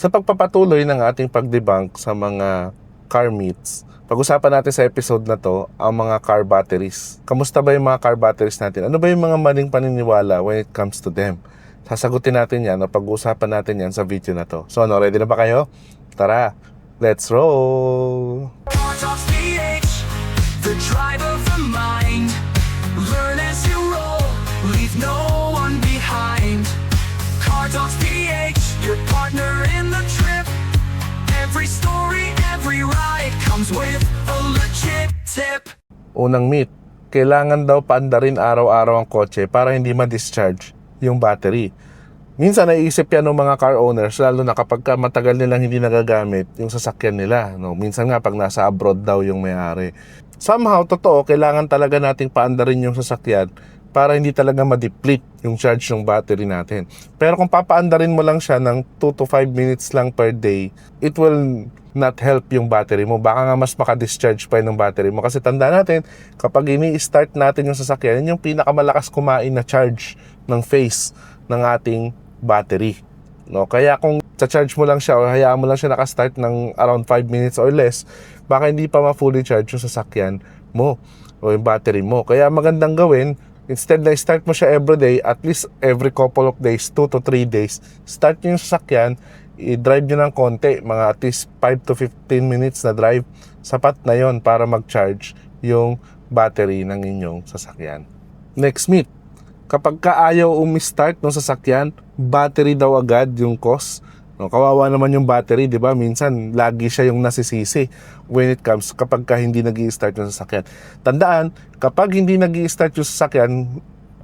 Sa pagpapatuloy ng ating pagdebunk sa mga car myths, pag-usapan natin sa episode na to ang mga car batteries. Kamusta ba yung mga car batteries natin? Ano ba yung mga maling paniniwala when it comes to them? Sasagutin natin yan o pag-uusapan natin yan sa video na to. So ready na ba kayo? Tara, let's roll! The drive of the mind. Learn as you roll, leave no one behind. Car Talks PH, your partner in the trip. Every story, every ride comes with a legit tip. Unang myth, kailangan daw paandarin araw-araw ang kotse para hindi ma-discharge yung battery. Minsan naiisip yan ng mga car owners, lalo na kapag matagal nilang hindi nagagamit yung sasakyan nila. No? Minsan nga pag nasa abroad daw yung may-ari. Somehow, totoo, kailangan talaga nating paandarin yung sasakyan para hindi talaga ma-deplete yung charge ng battery natin. Pero kung papaandarin mo lang siya ng 2 to 5 minutes lang per day, it will not help yung battery mo. Baka nga mas maka-discharge pa yun ng battery mo. Kasi tanda natin, kapag ini-start natin yung sasakyan, yun yung pinakamalakas kumain na charge ng phase ng ating battery. No? Kaya kung sa-charge mo lang siya o hayaan mo lang siya nakastart ng around 5 minutes or less, baka hindi pa ma-fully charge yung sasakyan mo o yung battery mo. Kaya magandang gawin, instead na start mo siya everyday, at least every couple of days, 2 to 3 days, start nyo yung sasakyan, i-drive nyo ng konti, mga at least 5 to 15 minutes na drive, sapat na yon para mag-charge yung battery ng inyong sasakyan. Next myth, kapag ayaw umi-start ng sasakyan, battery daw agad yung cause. No, kawawa naman yung battery, di ba? Minsan, lagi siya yung nasisisi when it comes kapag hindi nag-i-start yung sasakyan. Tandaan, kapag hindi nag-i-start yung sasakyan,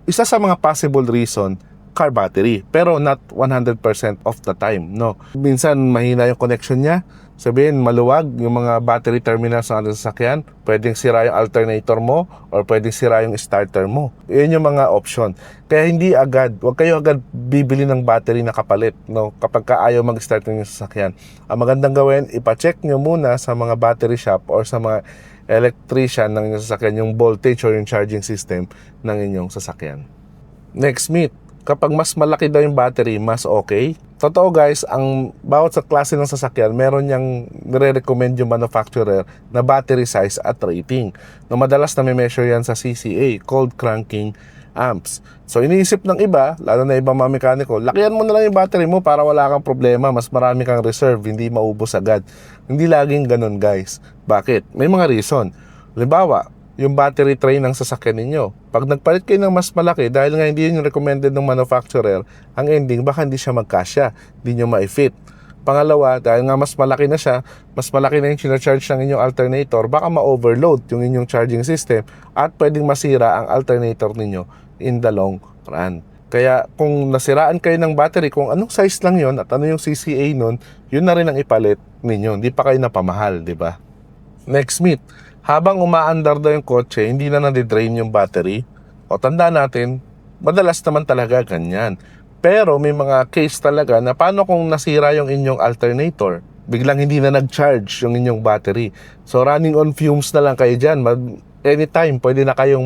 isa sa mga possible reason, car battery. Pero not 100% of the time, no? Minsan, mahina yung connection niya. Sabihin, maluwag yung mga battery terminals ng ating sasakyan. Pwedeng sira yung alternator mo or pwedeng sira yung starter mo. Yun yung mga option. Kaya hindi agad, huwag kayo agad bibili ng battery na kapalit, no? Kapag ayaw mag-start ng sasakyan. Ang magandang gawin, ipacheck nyo muna sa mga battery shop or sa mga electrician ng inyong sasakyan yung voltage or yung charging system ng inyong sasakyan. Next myth, kapag mas malaki daw yung battery, mas okay. Totoo guys, ang bawat sa klase ng sasakyan, meron niyang nire-recommend yung manufacturer na battery size at rating. No, madalas na may measure yan sa CCA, cold cranking amps. So iniisip ng iba, lalo na ibang mga mekaniko, lakihan mo na lang yung battery mo para wala kang problema, mas marami kang reserve, hindi maubos agad. Hindi laging ganun guys. Bakit? May mga reason. Halimbawa, yung battery tray ng sasakyan ninyo. Pag nagpalit kayo ng mas malaki, dahil nga hindi yun yung recommended ng manufacturer, ang ending, baka hindi siya magkasya, hindi nyo ma-fit. Pangalawa, dahil nga mas malaki na siya, mas malaki na yung sinacharge ng inyong alternator, baka ma-overload yung inyong charging system at pwedeng masira ang alternator ninyo in the long run. Kaya kung nasiraan kayo ng battery, kung anong size lang yon at ano yung CCA nun, yun na rin ang ipalit ninyo. Hindi pa kayo napamahal, di ba? Next myth, habang umaandar daw yung kotse, hindi na nadidrain yung battery. O tanda natin, madalas naman talaga ganyan. Pero may mga case talaga na paano kung nasira yung inyong alternator? Biglang hindi na nag-charge yung inyong battery. So running on fumes na lang kayo dyan. Anytime, pwede na kayong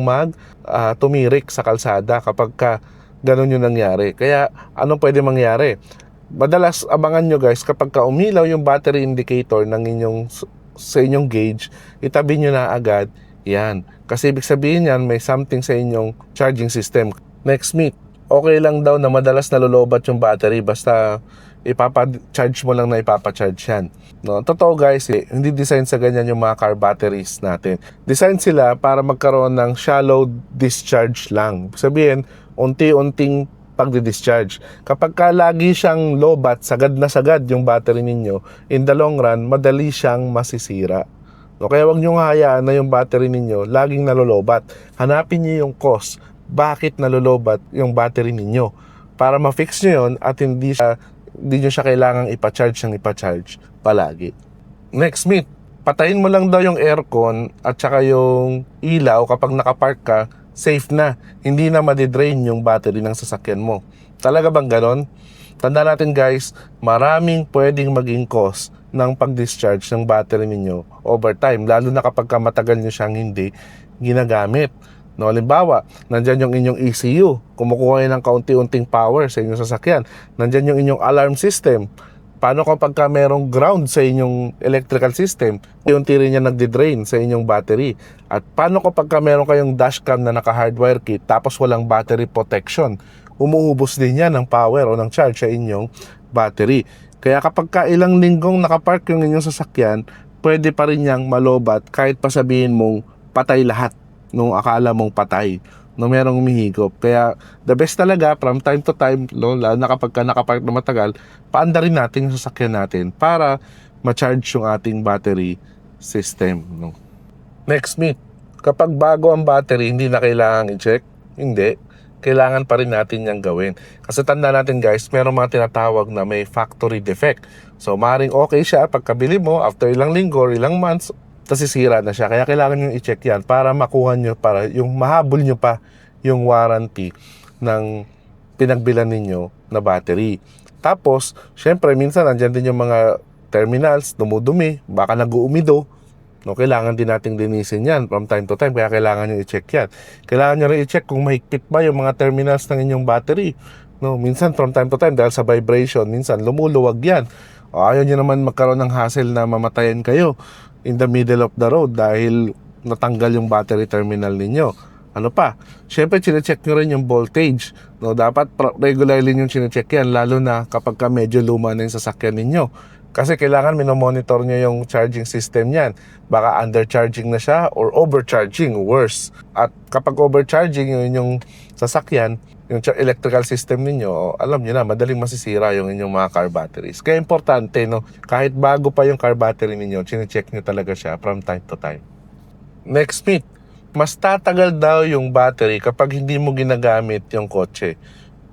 tumirik sa kalsada kapag ganun yung nangyari. Kaya anong pwede mangyari? Madalas abangan nyo guys, kapag umilaw yung battery indicator ng sa inyong gauge, itabi nyo na agad yan. Kasi ibig sabihin yan, may something sa inyong charging system. Next myth, okay lang daw na madalas nalolobat yung battery basta ipapa-charge mo lang na ipapa-charge yan. No? Totoo guys, hindi design sa ganyan yung mga car batteries natin. Design sila para magkaroon ng shallow discharge lang. Sabihin, unti-unting pagdi-discharge. Kapag lagi siyang lobat, sagad na sagad yung battery ninyo, in the long run, madali siyang masisira. So, kaya wag nyo hayaan na yung battery ninyo laging nalolobat. Hanapin nyo yung cause. Bakit nalolobat yung battery ninyo? Para ma-fix nyo yun at hindi nyo siya kailangang ipa-charge palagi. Next myth, patayin mo lang daw yung aircon at saka yung ilaw kapag nakapark ka, safe na, hindi na madidrain yung battery ng sasakyan mo. Talaga bang ganon? Tanda natin guys, maraming pwedeng maging cause ng pag-discharge ng battery ninyo over time, lalo na kapag matagal nyo siyang hindi ginagamit. No, halimbawa, nandyan yung inyong ECU, kumukuha ng kaunti-unting power sa inyong sasakyan. Nandyan yung inyong alarm system. Paano kapag ka merong ground sa inyong electrical system, yung rin niya nagde-drain sa inyong battery? At paano kapag ka meron kayong dashcam na naka-hardwire kit tapos walang battery protection? Umuubos din yan ng power o ng charge sa inyong battery. Kaya kapag ka ilang linggong nakapark yung inyong sasakyan, pwede pa rin niyang malobat kahit pa sabihin mong patay lahat nung akala mong patay no merong umihigop. Kaya the best talaga from time to time, lalo na kapag ka nakapark na matagal, paandarin natin yung sasakyan natin para ma-charge yung ating battery system. No? Next myth, kapag bago ang battery, hindi na kailangan i-check? Hindi. Kailangan pa rin natin yung gawin. Kasi tanda natin guys, meron mga tinatawag na may factory defect. So maring okay siya pagkabili mo, after ilang linggo or ilang months, tapos sisira na siya. Kaya kailangan nyo i-check yan para makuha nyo, para yung mahabol nyo pa yung warranty ng pinagbilan ninyo na battery. Tapos, syempre, minsan nandyan din yung mga terminals, dumudumi, baka nag-uumido. No, kailangan din nating linisin yan from time to time, kaya kailangan nyo i-check yan. Kailangan nyo rin i-check kung mahigpit ba yung mga terminals ng inyong battery. No, minsan from time to time, dahil sa vibration, minsan lumuluwag yan. O, ayaw nyo naman magkaroon ng hassle na mamatayan kayo in the middle of the road dahil natanggal yung battery terminal ninyo. Ano pa? Siyempre, chinecheck nyo rin yung voltage. No, dapat regularly yung chinecheck yan, lalo na kapag ka medyo luma na yung sasakyan ninyo. Kasi kailangan minomonitor nyo yung charging system niyan. Baka undercharging na siya or overcharging, worse. At kapag overcharging yung sasakyan, yung electrical system ninyo, alam nyo na, madaling masisira yung inyong mga car batteries. Kaya importante, no, kahit bago pa yung car battery ninyo, chinecheck nyo talaga siya from time to time. Next myth, mas tatagal daw yung battery kapag hindi mo ginagamit yung kotse.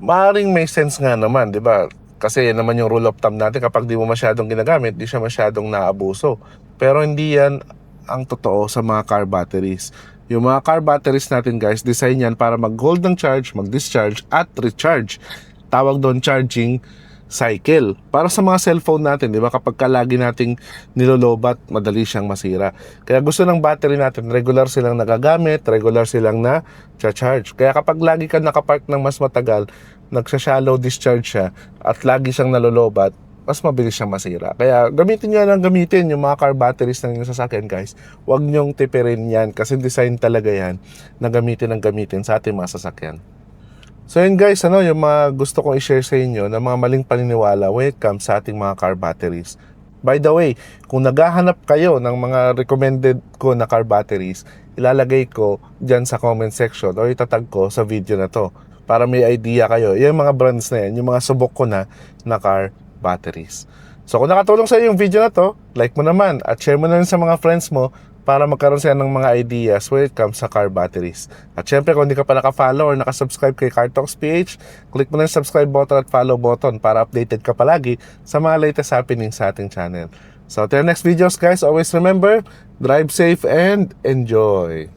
Maaring may sense nga naman, di ba? Kasi yan naman yung rule of thumb natin, kapag di mo masyadong ginagamit, di siya masyadong naabuso. Pero hindi yan ang totoo sa mga car batteries. Yung mga car batteries natin guys, design yan para mag-hold ng charge, mag-discharge at recharge. Tawag doon charging cycle. Para sa mga cellphone natin, di ba, kapag lagi nating nilolobat, madali siyang masira. Kaya gusto ng battery natin, regular silang nagagamit, regular silang na-charge. Kaya kapag lagi ka nakapark ng mas matagal, nagsha-shallow discharge siya at lagi siyang nalolobat, mas mabilis siyang masira. Kaya gamitin nyo lang gamitin yung mga car batteries ng inyong sasakyan guys. Huwag nyong tipirin yan kasi design talaga yan na gamitin sa ating mga sasakyan. So yun guys, yung mga gusto kong i-share sa inyo na mga maling paniniwala when it comes sa ating mga car batteries. By the way, kung naghahanap kayo ng mga recommended ko na car batteries, ilalagay ko dyan sa comment section o itatag ko sa video na to para may idea kayo. Yung mga brands na yan, yung mga subok ko na car batteries. So kung nakatulong sa iyo yung video na to, like mo naman at share mo na rin sa mga friends mo para magkaroon sila ng mga ideas when it comes sa car batteries. At syempre kung hindi ka pa naka-follow or naka-subscribe kay Car Talks PH, click mo na yung subscribe button at follow button para updated ka palagi sa mga latest happenings sa ating channel. So till next videos guys, always remember, drive safe and enjoy!